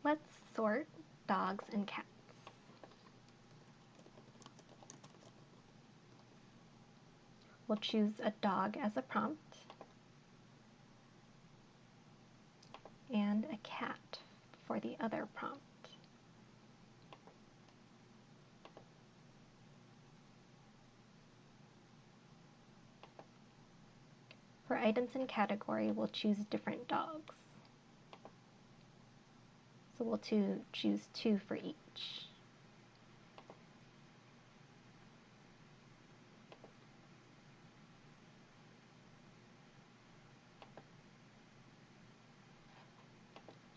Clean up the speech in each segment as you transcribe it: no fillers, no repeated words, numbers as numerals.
Let's sort dogs and cats. We'll choose a dog as a prompt and a cat for the other prompt. For items in category, we'll choose different dogs. So we'll choose 2 for each.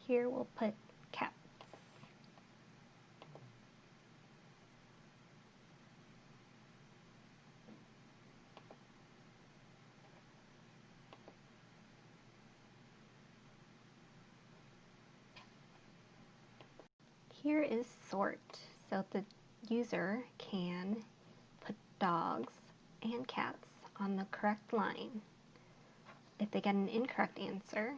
Here we'll put cats. Here is sort, so the user can put dogs and cats on the correct line. If they get an incorrect answer,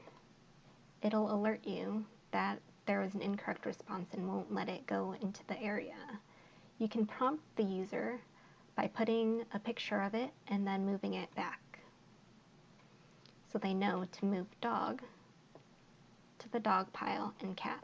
it'll alert you that there was an incorrect response and won't let it go into the area. You can prompt the user by putting a picture of it and then moving it back, so they know to move dog to the dog pile and cat.